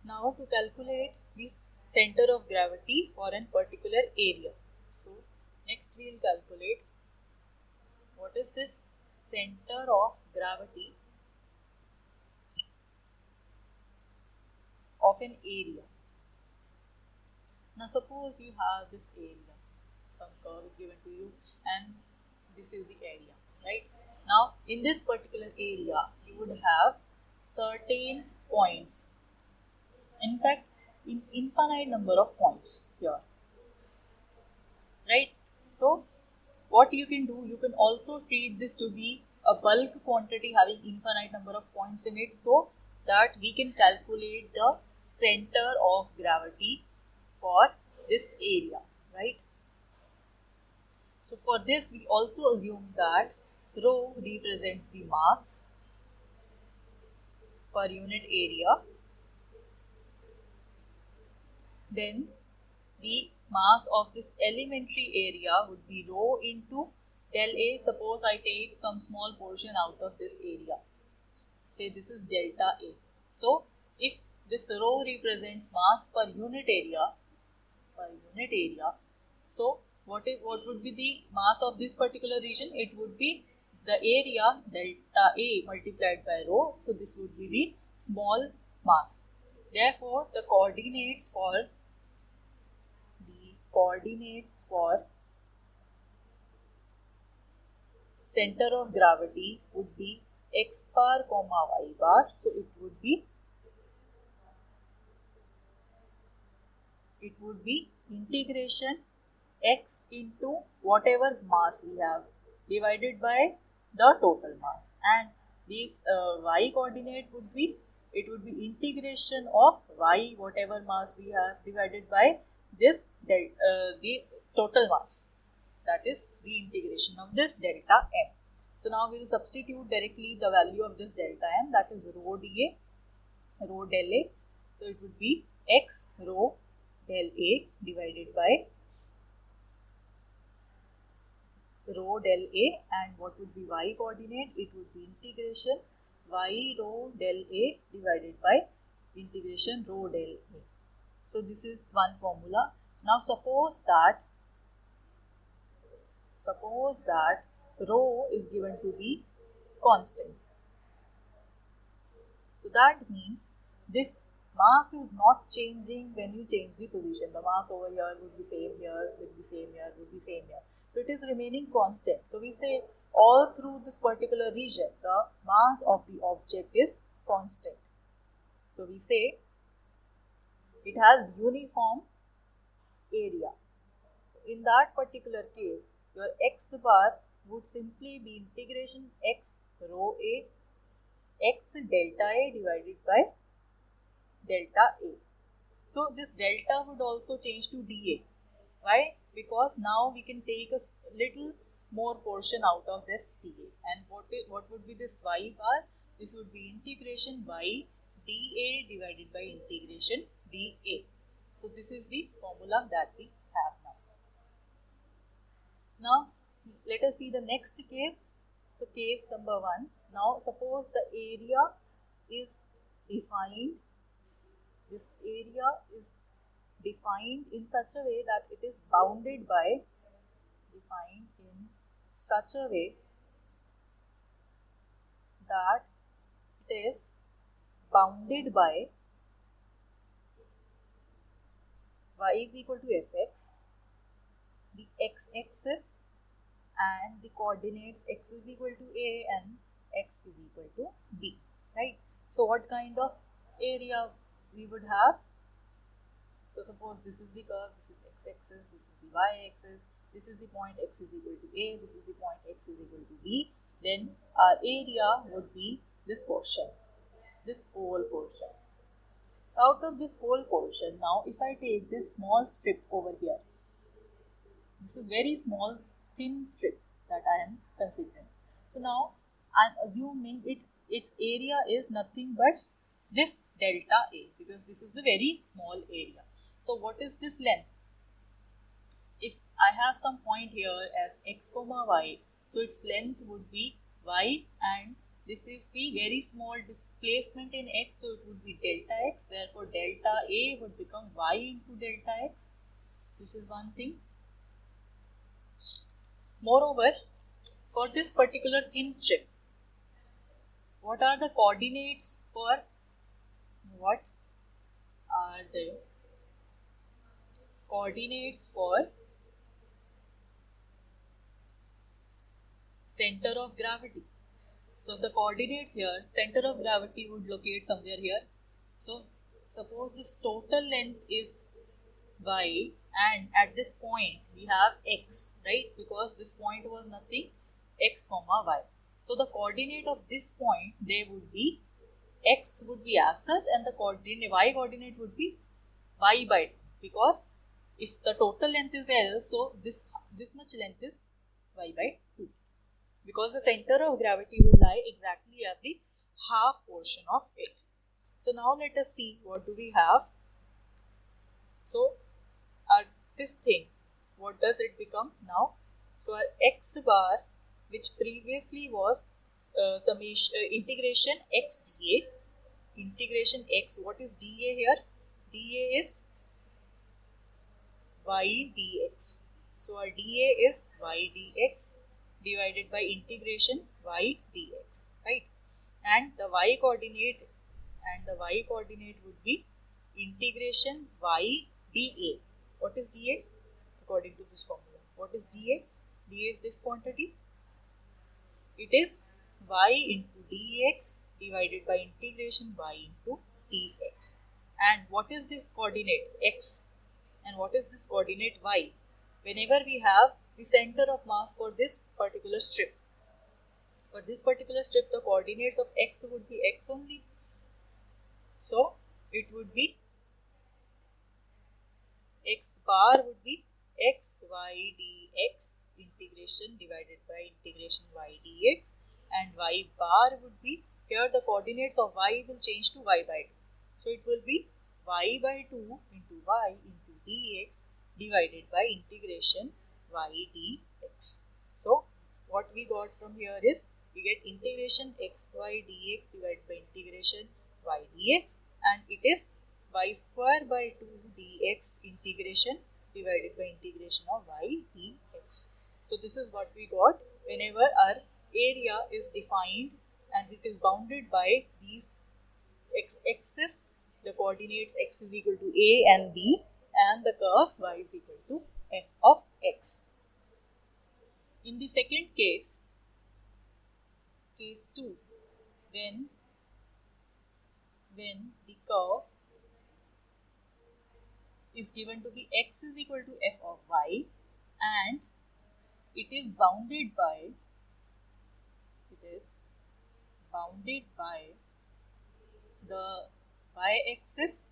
Now to calculate this center of gravity for a particular area. So next we will calculate what is this center of gravity of an area. Now suppose you have this area, some curve is given to you and this is the area, right? Now in this particular area you would have certain points, in fact in infinite number of points here, right? So what you can do, you can also treat this to be a bulk quantity having infinite number of points in it, so that we can calculate the center of gravity for this area, right? So for this we also assume that rho represents the mass per unit area, then the mass of this elementary area would be rho into del A. Suppose I take some small portion out of this area, say this is delta A. So if this rho represents mass per unit area, so what would be the mass of this particular region? It would be the area delta A multiplied by rho. So this would be the small mass. Therefore the coordinates for center of gravity would be x bar comma y bar. So it would be integration x into whatever mass we have divided by the total mass, and this y coordinate would be, it would be integration of y whatever mass we have divided by this the total mass, that is the integration of this delta m. So now we will substitute directly the value of this delta m, that is rho dA, rho del A. So it would be x rho del A divided by rho del A, and what would be y coordinate? It would be integration y rho del A divided by integration rho del A. So this is one formula. Now suppose that rho is given to be constant. So that means this mass is not changing when you change the position. The mass over here would be same here, would be same here, would be same here. So it is remaining constant. So we say all through this particular region, the mass of the object is constant. So we say it has uniform area. So in that particular case, your x bar would simply be integration x rho A, x delta A divided by delta A. So this delta would also change to dA. Why? Because now we can take a little more portion out of this dA. And what would be this y bar? This would be integration y dA divided by integration dA. So this is the formula that we have now. Now let us see the next case. So case number 1. Now suppose the area is defined. This area is defined in such a way that it is bounded by, that it is bounded by y is equal to fx, the x-axis, and the coordinates x is equal to a and x is equal to b, right? So what kind of area we would have? So suppose this is the curve, this is x-axis, this is the y-axis, this is the point x is equal to a, this is the point x is equal to b, then our area would be this portion, this whole portion. So out of this whole portion, now if I take this small strip over here, this is very small thin strip that I am considering. So now I am assuming its area is nothing but this delta A, because this is a very small area. So what is this length? If I have some point here as x comma y, so its length would be y, and this is the very small displacement in x, so it would be delta x. Therefore, delta A would become y into delta x. This is one thing. Moreover, for this particular thin strip, what are the coordinates for center of gravity? So the coordinates here, center of gravity would locate somewhere here. So suppose this total length is y, and at this point we have x, right? Because this point was nothing, x comma y. So the coordinate of this point, they would be, x would be as such, and the coordinate, y coordinate would be y by 2, because if the total length is L, so this much length is y by 2, because the center of gravity would lie exactly at the half portion of it. So now let us see what do we have. So our this thing, what does it become now? So our x bar, which previously was integration x dA, integration x, what is dA here? dA is y dx. So our dA is y dx divided by integration y dx, right? And the y coordinate would be integration y dA. What is dA? According to this formula, what is dA? dA is this quantity. It is y into dx divided by integration y into dx. And what is this coordinate? X. And what is this coordinate? Y. Whenever we have the center of mass for this particular strip, the coordinates of x would be x only. So it would be x bar would be x y dx integration divided by integration y dx, and y bar would be, here the coordinates of y will change to y by 2. So it will be y by 2 into y into dx divided by integration y dx. So what we got from here is, we get integration xy dx divided by integration y dx, and it is y square by 2 dx integration divided by integration of y dx. So this is what we got whenever our area is defined and it is bounded by these x-axis, the coordinates x is equal to a and b, and the curve y is equal to f of x. In the second case, case 2, when the curve is given to be x is equal to f of y, and it is bounded by the y-axis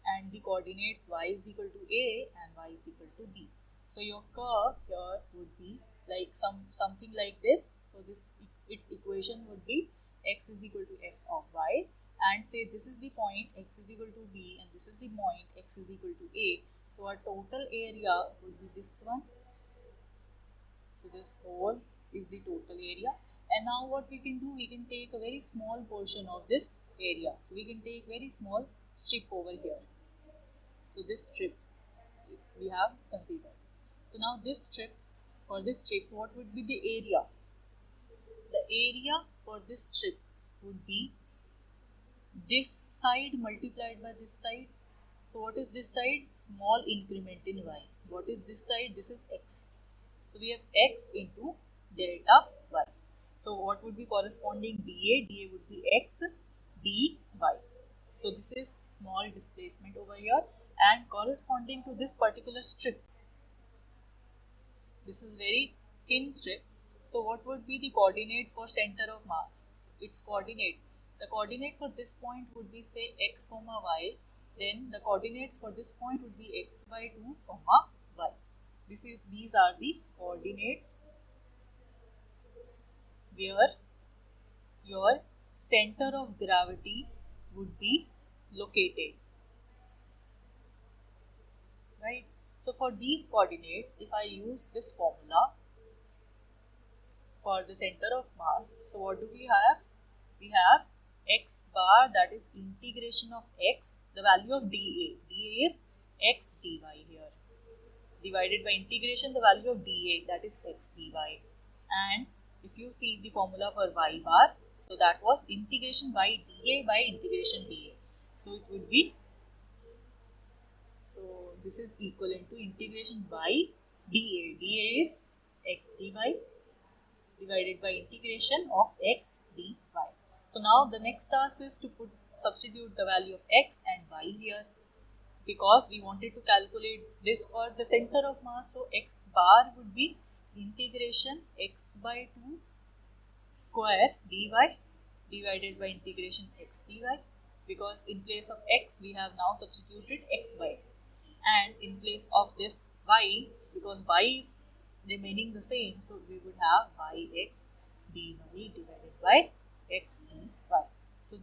and the coordinates y is equal to a and y is equal to b. So your curve here would be like something like this. So its equation would be x is equal to f of y, and say this is the point x is equal to b and this is the point x is equal to a. So our total area would be this one. So this whole is the total area. And now what we can do, we can take a very small portion of this area. So we can take very small strip over here. So this strip we have considered. So now this strip, for this strip, what would be the area? The area for this strip would be this side multiplied by this side. So what is this side? Small increment in y. What is this side? This is x. So we have x into delta y. So what would be corresponding dA? dA would be x dy. So this is small displacement over here, and corresponding to this particular strip, this is very thin strip. So what would be the coordinates for center of mass? So its coordinate, the coordinate for this point would be, say, x comma y. Then the coordinates for this point would be x by 2 comma y. These are the coordinates where your center of gravity would be located, right? So for these coordinates, if I use this formula for the center of mass, so what do we have? we have x bar, that is integration of x, the value of dA. dA is x dy here, divided by integration the value of dA, that is x dy. And if you see the formula for y bar, so that was integration y dA by integration dA. So it would be, so this is equivalent to integration y dA. dA is x dy divided by integration of x dy. So now the next task is to substitute the value of x and y here, because we wanted to calculate this for the center of mass. So x bar would be integration x by 2 square dy divided by integration x dy, because in place of x we have now substituted xy, and in place of this y, because y is remaining the same, so we would have yx dy divided by x dy. So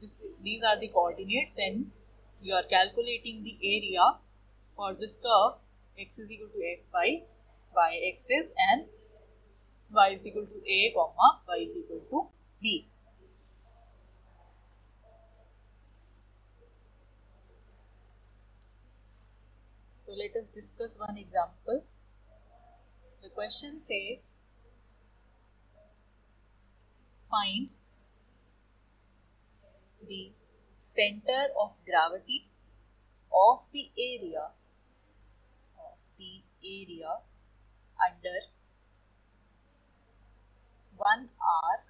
these are the coordinates when you are calculating the area for this curve. X is equal to f by y axis and y is equal to a comma y is equal to b. So let us discuss one example. The question says, find the center of gravity of the area under one arc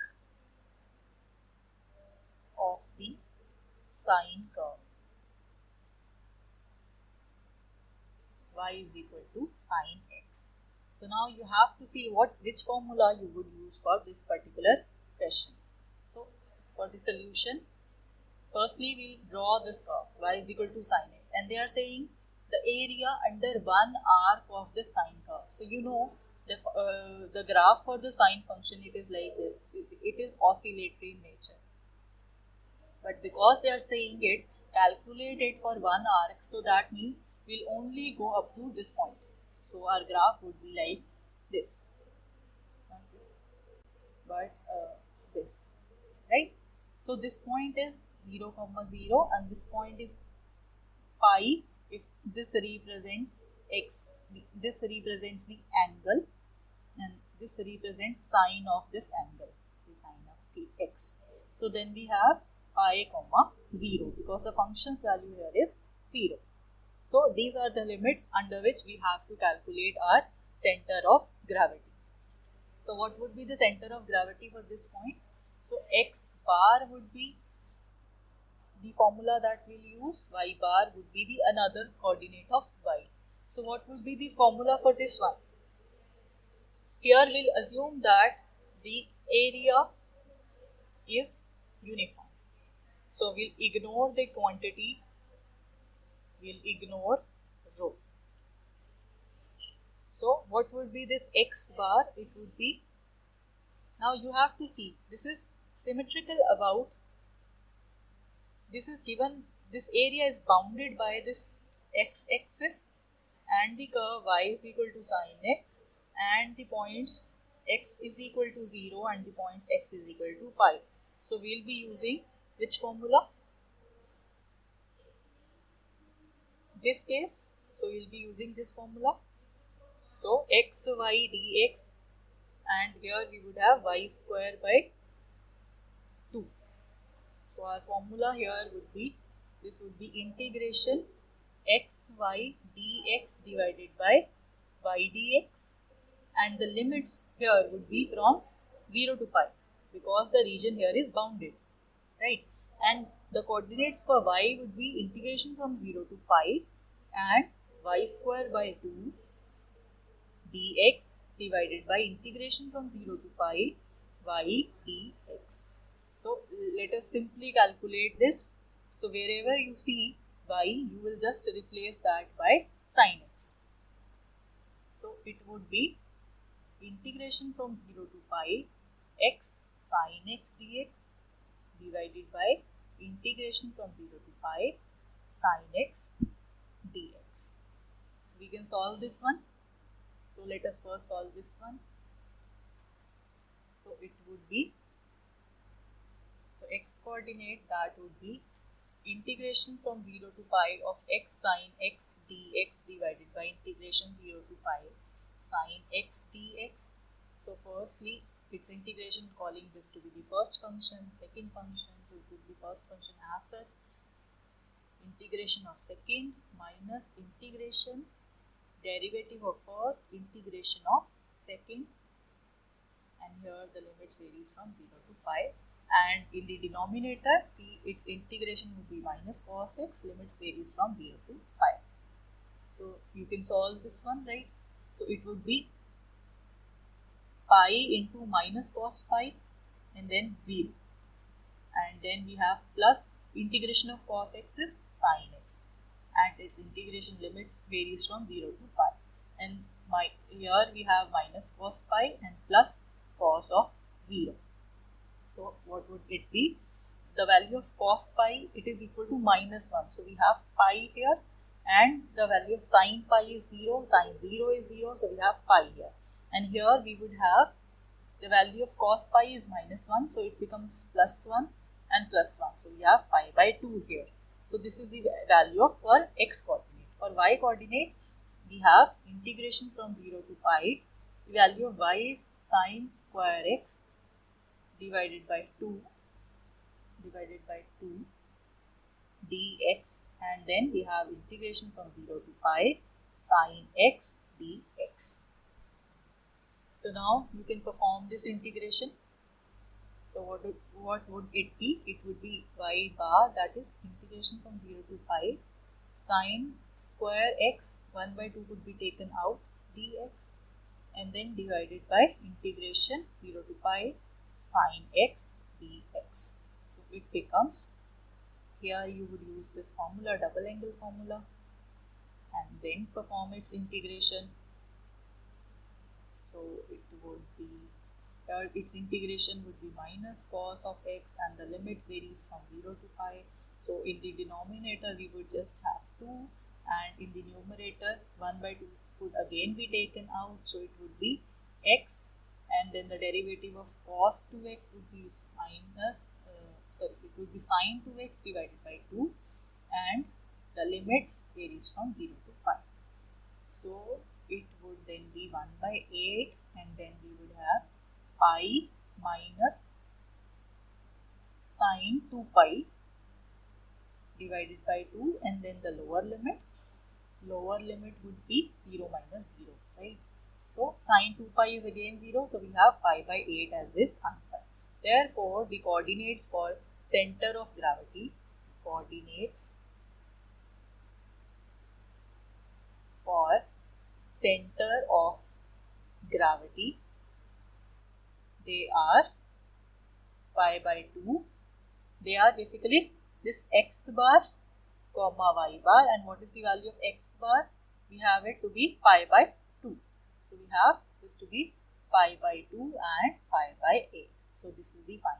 of the sine curve. Y is equal to sine x. So now you have to see which formula you would use for this particular question. So for the solution, firstly we'll draw this curve y is equal to sine x, and they are saying the area under one arc of the sine curve. So you know the graph for the sine function, it is like this. It is oscillatory in nature. But because they are saying it, calculate it for one arc, so that means we'll only go up to this point. So our graph would be like this, not this, but this, right? So this point is 0, 0, and this point is pi. If this represents x, this represents the angle, and this represents sine of this angle, so sine of the x. So then we have pi comma 0, because the function's value here is 0. So these are the limits under which we have to calculate our center of gravity. So what would be the center of gravity for this point? So x bar would be the formula that we'll use, y bar would be the another coordinate of y. So what would be the formula for this one? Here we'll assume that the area is uniform. So we'll ignore the quantity, we'll ignore rho. So what would be this x bar? It would be, now you have to see, this is symmetrical about, this is given, this area is bounded by this x-axis and the curve y is equal to sine x, and the points x is equal to 0 and the points x is equal to pi. So we'll be using which formula? This case, so we'll be using this formula. So x y dx, and here we would have y square by 2. So our formula here would be, this would be integration x y dx divided by y dx, and the limits here would be from 0 to pi, because the region here is bounded, right? And the coordinates for y would be integration from 0 to pi and y square by 2 dx divided by integration from 0 to pi y dx. So let us simply calculate this. So wherever you see y, you will just replace that by sin x. So it would be integration from 0 to pi x sin x dx divided by integration from 0 to pi sin x dx. So we can solve this one. So let us first solve this one. So it would be So x coordinate, that would be integration from 0 to pi of x sine x dx divided by integration 0 to pi sine x dx. So firstly, its integration, calling this to be the first function, second function, so it would be first function as such, integration of second minus integration derivative of first, integration of second, and here the limits varies from 0 to pi, and in the denominator its integration would be minus cos x, limits varies from 0 to pi. So you can solve this one, right? So it would be pi into minus cos pi and then 0, and then we have plus integration of cos x is sin x, and its integration limits varies from 0 to pi, and here we have minus cos pi and plus cos of 0. So what would it be? The value of cos pi, it is equal to minus 1. So we have pi here, and the value of sin pi is 0, sin 0 is 0, so we have pi here. And here we would have the value of cos pi is minus 1, so it becomes plus 1 and plus 1. So we have pi by 2 here. So this is the value of for x coordinate. For y coordinate, we have integration from 0 to pi. The value of y is sine square x divided by 2 dx, and then we have integration from 0 to pi sine x dx. So now you can perform this integration. So what would it be? It would be y bar, that is integration from 0 to pi sine square x, 1 by 2 would be taken out, dx, and then divided by integration 0 to pi sine x dx. So it becomes, here you would use this formula, double angle formula, and then perform its integration. So it would be, its integration would be minus cos of x, and the limits varies from 0 to pi. So in the denominator we would just have 2, and in the numerator 1 by 2 would again be taken out, so it would be x, and then the derivative of cos 2x would be minus, it would be sin 2x divided by 2, and the limits varies from 0 to pi. So it would then be 1 by 8, and then we would have pi minus sin 2 pi divided by 2, and then the lower limit would be 0 minus 0, right? So sin 2 pi is again 0, so we have pi by 8 as this answer. Therefore, the coordinates for center of gravity, they are pi by 2. They are basically this x bar comma y bar, and what is the value of x bar? We have it to be pi by 2. So we have this to be pi by 2 and pi by 8. So this is the final